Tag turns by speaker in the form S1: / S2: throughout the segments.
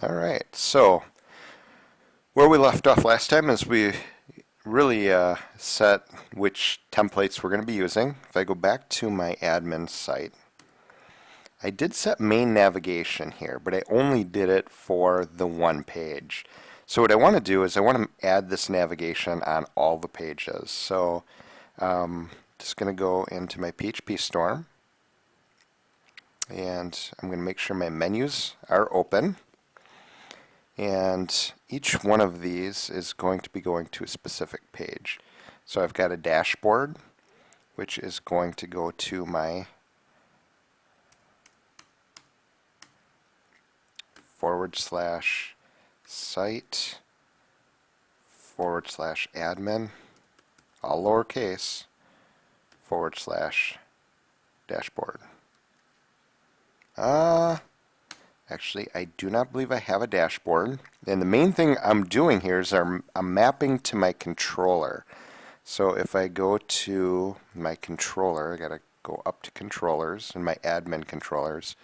S1: Alright, so where we left off last time is we really set which templates we're going to be using. If I go back to my admin site, I did set main navigation here, but I only did it for the one page. So what I want to do is I want to add this navigation on all the pages. So just going to go into my PHP Storm, and I'm going to make sure my menus are open. And each one of these is going to be going to a specific page. So I've got a dashboard, which is going to go to my /site/admin, all lowercase, /dashboard. Actually, I do not believe I have a dashboard. And the main thing I'm doing here is I'm mapping to my controller. So if I go to my controller, I got to go up to controllers and my admin controllers.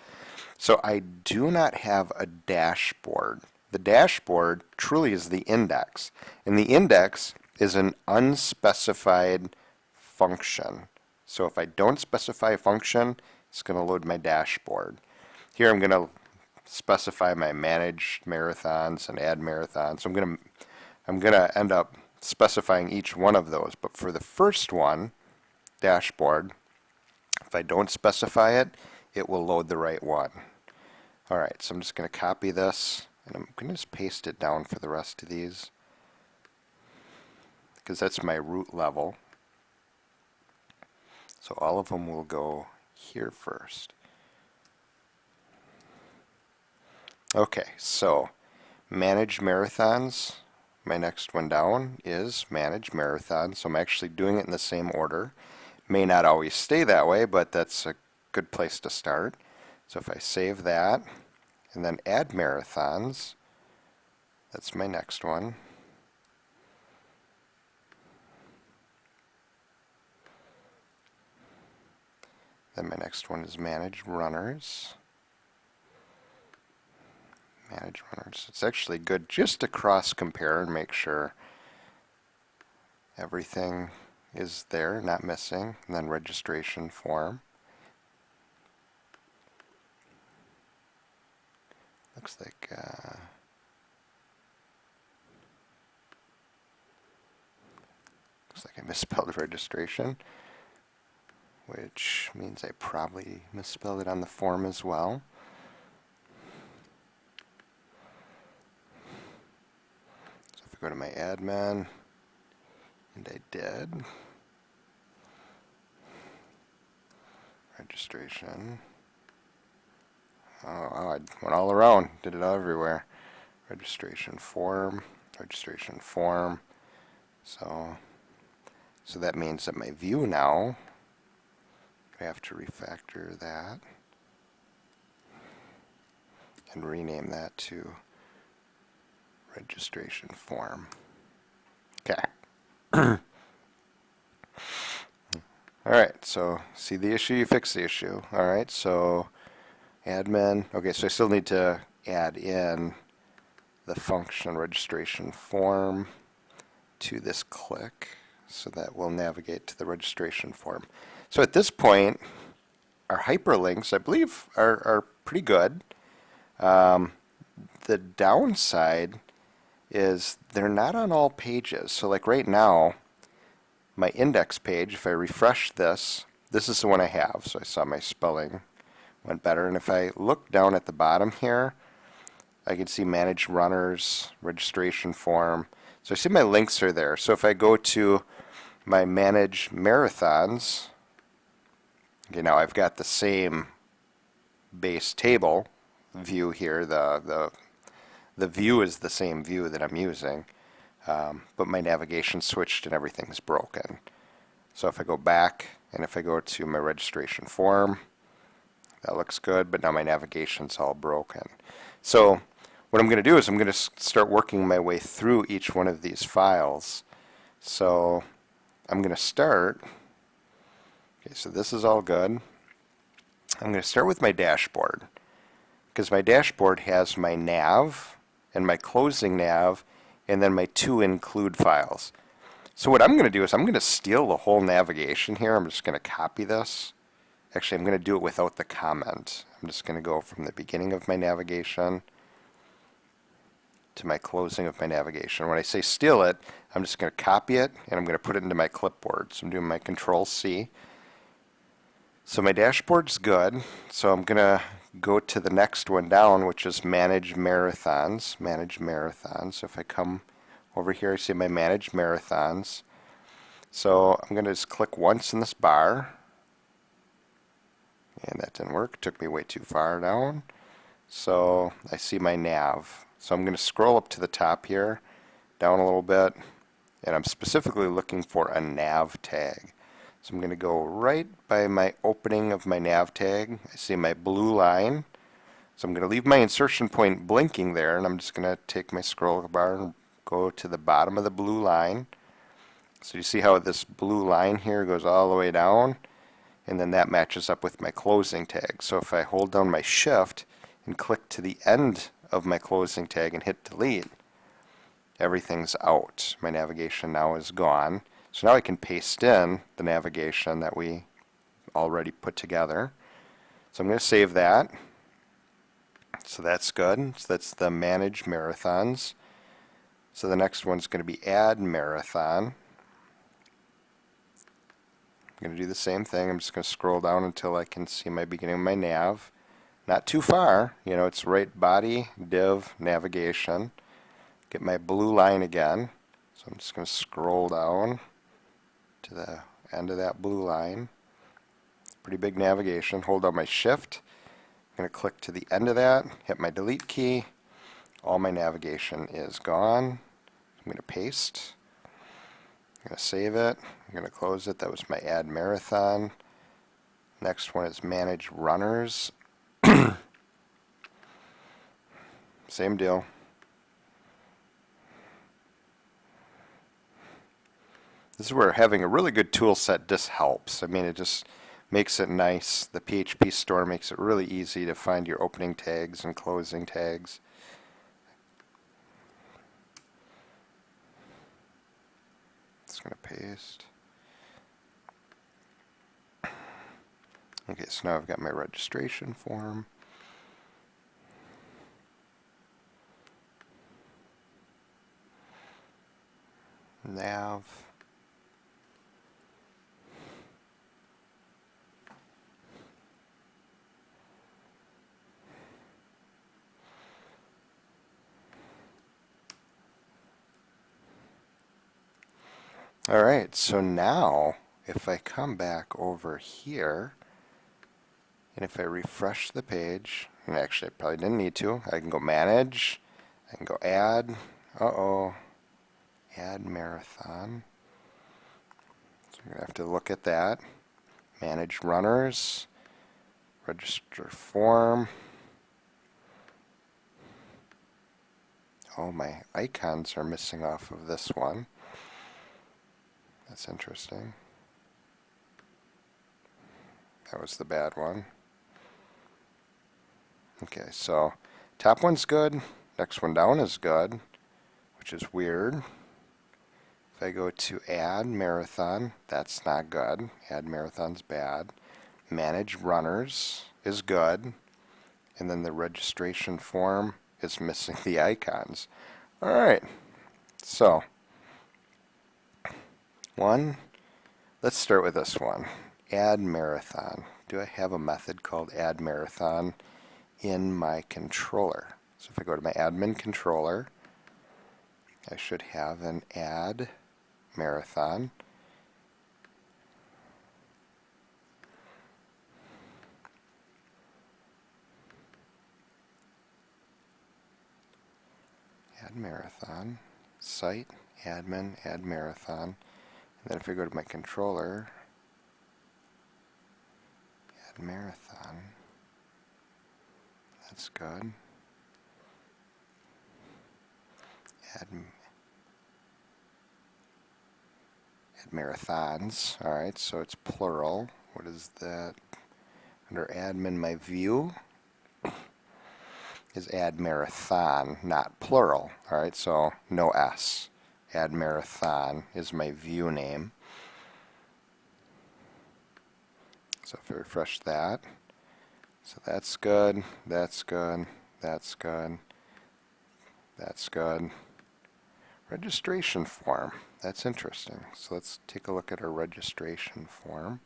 S1: So I do not have a dashboard. The dashboard truly is the index. And the index is an unspecified function. So if I don't specify a function, it's going to load my dashboard. Here I'm going to specify my manage marathons and add marathons. So I'm gonna end up specifying each one of those. But for the first one, dashboard, if I don't specify it, it will load the right one. Alright, so I'm just going to copy this and I'm going to just paste it down for the rest of these because that's my root level. So all of them will go here first. Okay, so manage marathons. My next one down is manage marathons. So I'm actually doing it in the same order. May not always stay that way, but that's a good place to start. So if I save that and then add marathons, that's my next one. Then my next one is manage runners. Manage runners. It's actually good just to cross compare and make sure everything is there, not missing. And then registration form. Looks like I misspelled registration, which means I probably misspelled it on the form as well. Go to my admin, and I did. Registration. Oh, I went all around, did it all everywhere. Registration form. So that means that my view now, I have to refactor that and rename that to registration form. Okay. Alright, so see the issue, you fix the issue. Alright, so admin. Okay, so I still need to add in the function registration form to this click so that we'll navigate to the registration form. So at this point, our hyperlinks, I believe, are pretty good. The downside is they're not on all pages. So like right now, my index page, if I refresh this, this is the one I have. So I saw my spelling went better. And if I look down at the bottom here, I can see manage runners, registration form. So I see my links are there. So if I go to my manage marathons, okay, now I've got the same base table view here. The view is the same view that I'm using, but my navigation switched and everything's broken. So if I go back and if I go to my registration form, that looks good, but now my navigation's all broken. So what I'm going to do is I'm going to start working my way through each one of these files. So I'm going to start, okay, so this is all good. I'm going to start with my dashboard. because my dashboard has my nav and my closing nav and then my 2 include files. So what I'm going to do is I'm going to steal the whole navigation here. I'm just going to copy this. Actually, I'm going to do it without the comment. I'm just going to go from the beginning of my navigation to my closing of my navigation. When I say steal it, I'm just going to copy it and I'm going to put it into my clipboard. So I'm doing my Control C. So my dashboard's good. So I'm going to go to the next one down, which is Manage Marathons. Manage Marathons. So if I come over here, I see my Manage Marathons. So I'm going to just click once in this bar. And that didn't work. It took me way too far down. So I see my nav. So I'm going to scroll up to the top here, down a little bit, and I'm specifically looking for a nav tag. So I'm going to go right by my opening of my nav tag. I see my blue line. So I'm going to leave my insertion point blinking there, and I'm just going to take my scroll bar and go to the bottom of the blue line. So you see how this blue line here goes all the way down, and then that matches up with my closing tag. So if I hold down my shift and click to the end of my closing tag and hit delete, everything's out. My navigation now is gone. So now I can paste in the navigation that we already put together. So I'm going to save that. So that's good. So that's the Manage Marathons. So the next one's going to be Add Marathon. I'm going to do the same thing. I'm just going to scroll down until I can see my beginning of my nav. Not too far, you know, it's right body, div, navigation. Get my blue line again. So I'm just going to scroll down to the end of that blue line. Pretty big navigation. Hold down my shift. I'm going to click to the end of that, hit my delete key. All my navigation is gone. I'm going to paste. I'm going to save it. I'm going to close it. That was my Add Marathon. Next one is Manage Runners. Same deal. This is where having a really good tool set just helps. I mean, it just makes it nice. The PHP store makes it really easy to find your opening tags and closing tags. Just going to paste. Okay, so now I've got my registration form. Nav. Alright, so now if I come back over here and if I refresh the page, and actually I probably didn't need to, I can go Manage, I can go Add, Add Marathon. So I'm going to have to look at that. Manage Runners, Register Form. Oh, my icons are missing off of this one. That's interesting. That was the bad one. Okay, so top one's good, next one down is good, which is weird. If I go to Add Marathon, that's not good. Add Marathon's bad. Manage Runners is good. And then the registration form is missing the icons. Alright, so let's start with this one. Add Marathon. Do I have a method called Add Marathon in my controller? So if I go to my admin controller, I should have an Add Marathon. Add Marathon, Site, Admin, Add Marathon. And then if I go to my controller, Add Marathon, that's good. Add marathons. Alright, so it's plural. What is that? Under admin, my view. is add marathon, not plural. All right, so no S. Add marathon is my view name. So if I refresh that, so that's good, that's good, that's good, that's good. Registration form, that's interesting. So let's take a look at our registration form.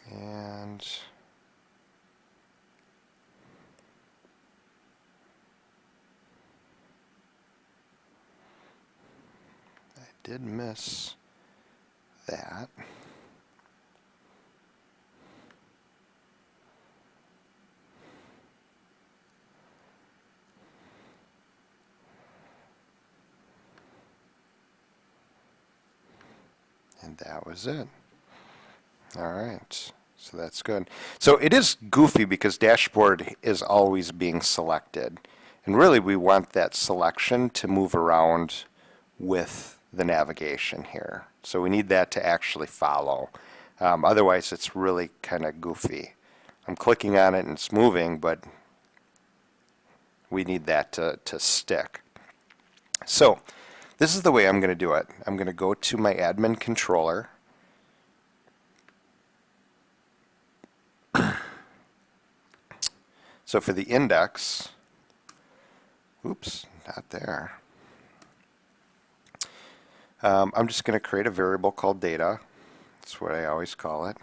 S1: And I did miss that. And that was it. All right. So that's good. So it is goofy because dashboard is always being selected. And really we want that selection to move around with the navigation here. So we need that to actually follow. Otherwise it's really kind of goofy. I'm clicking on it and it's moving, but we need that to stick. So this is the way I'm going to do it. I'm going to go to my admin controller. So for the index, oops, not there. I'm just going to create a variable called data. That's what I always call it.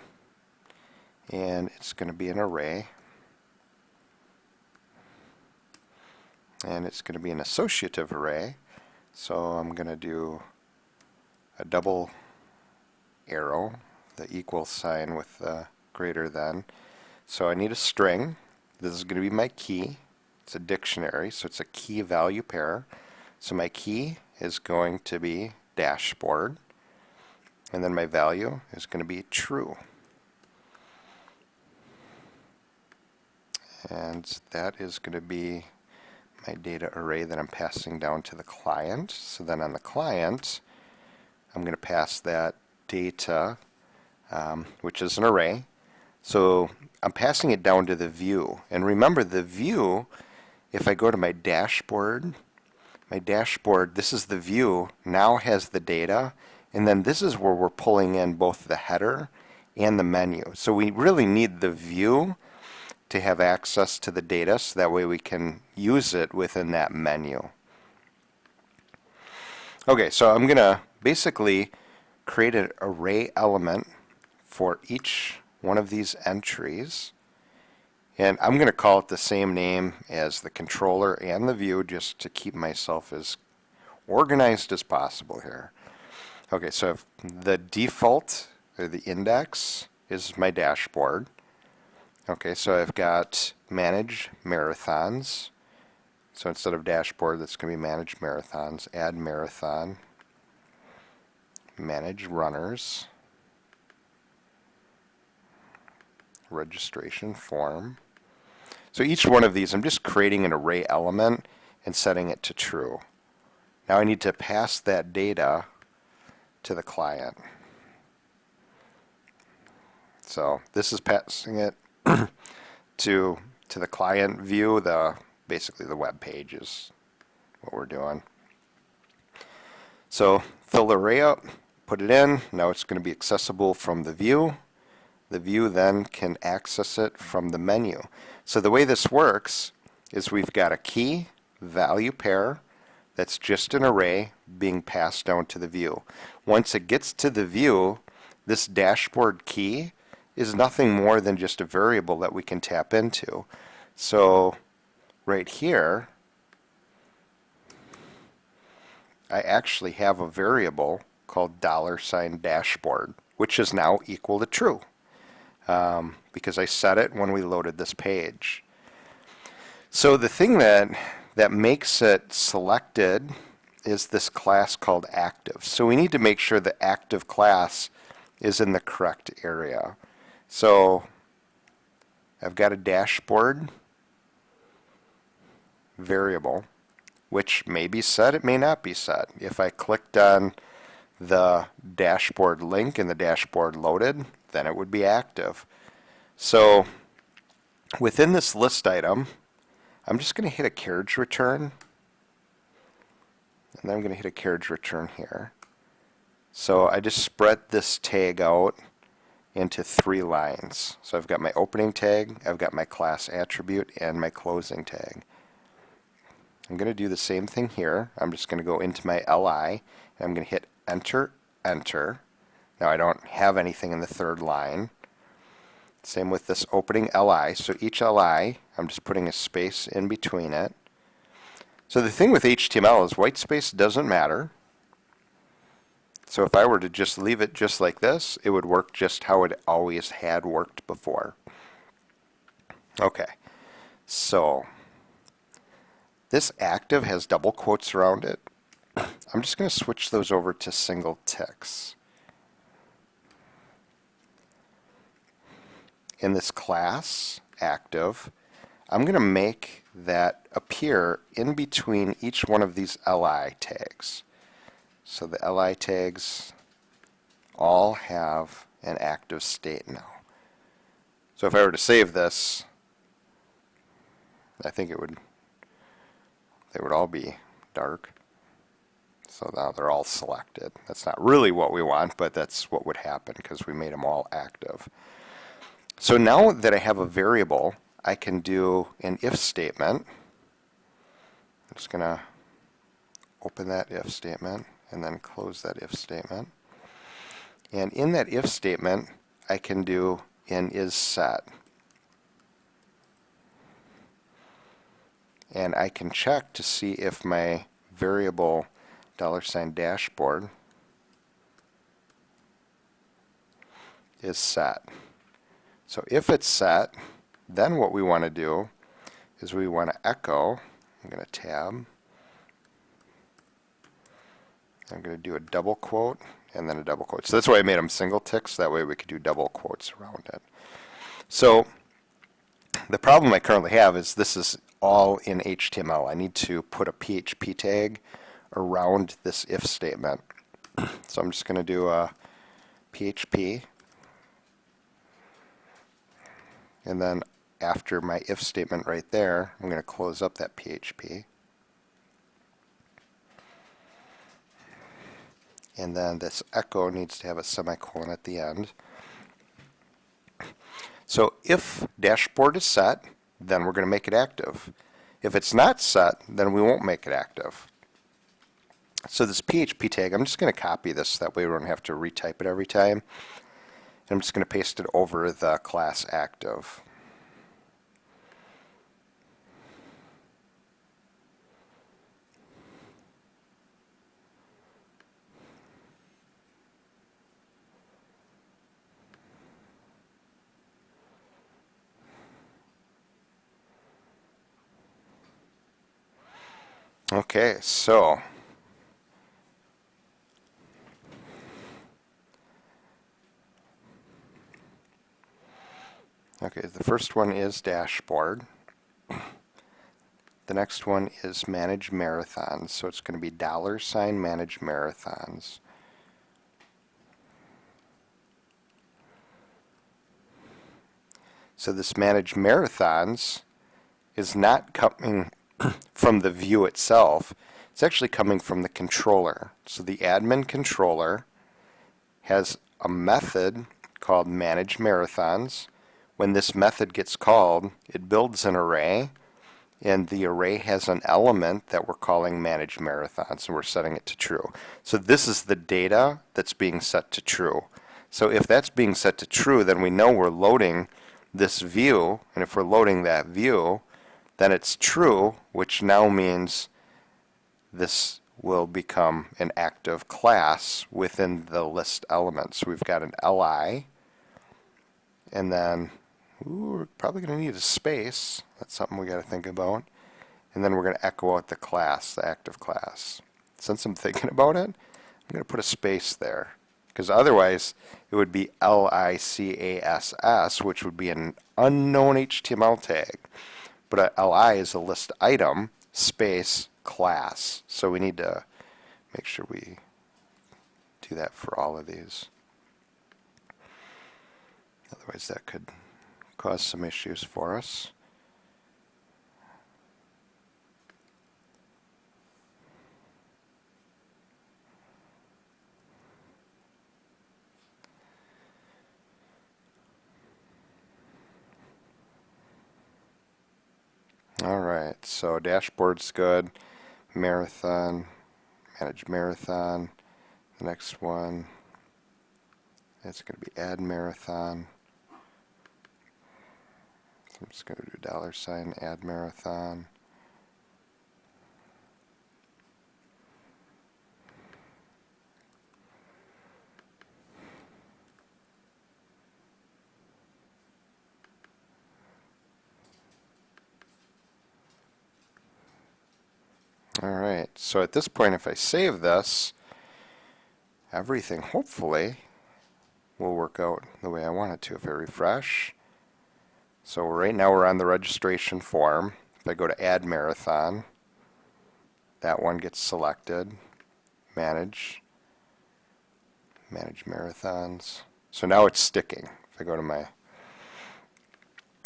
S1: And it's going to be an array. And it's going to be an associative array. So I'm going to do a double arrow, the equal sign with the greater than. So I need a string. This is going to be my key. It's a dictionary, so it's a key value pair. So my key is going to be dashboard, and then my value is going to be true. And that is going to be my data array that I'm passing down to the client. So then on the client, I'm going to pass that data, which is an array. So I'm passing it down to the view. And remember, the view, if I go to my dashboard, this is the view, now has the data. And then this is where we're pulling in both the header and the menu. So we really need the view to have access to the data, so that way we can use it within that menu. Okay, so I'm going to basically create an array element for each one of these entries, and I'm going to call it the same name as the controller and the view, just to keep myself as organized as possible here. Okay, so if the default, or the index, is my dashboard. Okay, so I've got manage marathons. So instead of dashboard, that's going to be manage marathons. Add marathon. Manage runners. Registration form. So each one of these, I'm just creating an array element and setting it to true. Now I need to pass that data to the client. So this is passing it to the client view. Basically the web page is what we're doing. So fill the array up, put it in. Now it's going to be accessible from the view. The view then can access it from the menu. So the way this works is we've got a key value pair that's just an array being passed down to the view. Once it gets to the view, this dashboard key is nothing more than just a variable that we can tap into. So right here, I actually have a variable called $dashboard, which is now equal to true, because I set it when we loaded this page. So the thing that makes it selected is this class called active. So we need to make sure the active class is in the correct area. So I've got a dashboard variable, which may be set, it may not be set. If I clicked on the dashboard link and the dashboard loaded, then it would be active. So within this list item, I'm just going to hit a carriage return, and then I'm going to hit a carriage return here. So I just spread this tag out into 3 lines. So I've got my opening tag, I've got my class attribute, and my closing tag. I'm going to do the same thing here. I'm just going to go into my LI, and I'm going to hit enter, enter. Now I don't have anything in the 3rd line. Same with this opening LI. So each LI, I'm just putting a space in between it. So the thing with HTML is white space doesn't matter. So if I were to just leave it just like this, it would work just how it always had worked before. Okay, so this active has double quotes around it. I'm just going to switch those over to single ticks. In this class, active, I'm going to make that appear in between each one of these LI tags. So the LI tags all have an active state now. So if I were to save this, I think they would all be dark. So now they're all selected. That's not really what we want, but that's what would happen because we made them all active. So now that I have a variable, I can do an if statement. I'm just going to open that if statement and then close that if statement. And in that if statement, I can do an is set. And I can check to see if my variable $dashboard is set. So if it's set, then what we want to do is we want to echo. I'm going to tab. I'm going to do a double quote and then a double quote. So that's why I made them single ticks. That way we could do double quotes around it. So the problem I currently have is this is all in HTML. I need to put a PHP tag around this if statement. So I'm just going to do a PHP. And then after my if statement right there, I'm going to close up that PHP. And then this echo needs to have a semicolon at the end. So if dashboard is set, then we're going to make it active. If it's not set, then we won't make it active. So this PHP tag, I'm just going to copy this, that way we don't have to retype it every time. I'm just going to paste it over the class active. Okay, so the first one is dashboard. The next one is manage marathons, so it's going to be $ manage marathons. So this manage marathons is not coming from the view itself. It's actually coming from the controller. So the admin controller has a method called manage marathons. When this method gets called, it builds an array, and the array has an element that we're calling manage marathons, and we're setting it to true. So this is the data that's being set to true. So if that's being set to true, then we know we're loading this view, and if we're loading that view, then it's true, which now means this will become an active class within the list elements. So we've got an LI, and then we're probably going to need a space. That's something we got to think about. And then we're going to echo out the class, the active class. Since I'm thinking about it, I'm going to put a space there, because otherwise it would be LICASS, which would be an unknown HTML tag. But a LI is a list item, space, class. So we need to make sure we do that for all of these. Otherwise that could cause some issues for us. Alright, so dashboard's good. Marathon, manage marathon. The next one, it's going to be add marathon. So I'm just going to do $ add marathon. Alright, so at this point if I save this, everything hopefully will work out the way I want it to if I refresh. So right now we're on the registration form. If I go to add marathon, that one gets selected. Manage marathons. So now it's sticking. If I go to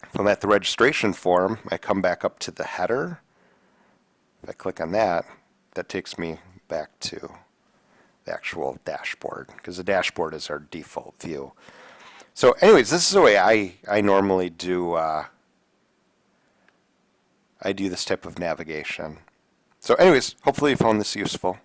S1: if I'm at the registration form, I come back up to the header. If I click on that, that takes me back to the actual dashboard, because the dashboard is our default view. So anyways, this is the way I normally do I do this type of navigation. So anyways, hopefully you found this useful.